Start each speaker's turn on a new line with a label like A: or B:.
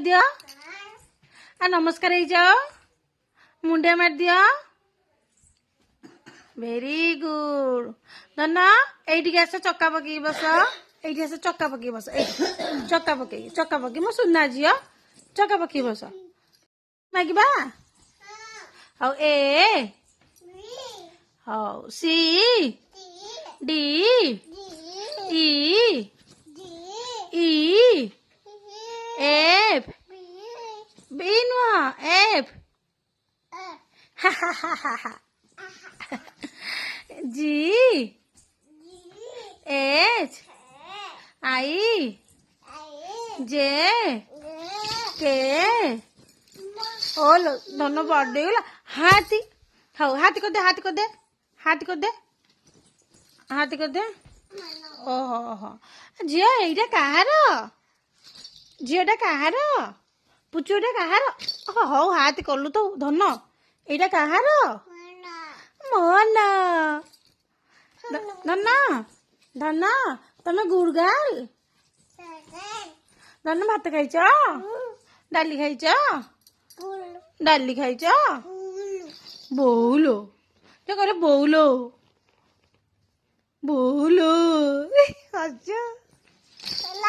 A: दियो आ नमस्कार हो जाओ मुंडिया मार दियो वेरी गुड धन एठी आस चक्का पकई बस एठी आस चक्का पकई बस चक्का पकई मो सुना झील चक्का पकई बस मागिबा how A how C D E E F B नुह F G H I J K ओल धन बर्थडे गला हाथी हाउ हाथी कर दे हाथी कर दे हाथी कर दे हाथी कर दे ओहो झील एटा कहार झीलटा कहार पुचुटा कहार हौ हाथी कलु तो धन एटा कहार मन धन धन तमे गुड़गाल धन भात खाइच डाली खाइच डाली खाइच बोलो क्या करे बोलो बोलो अच्छा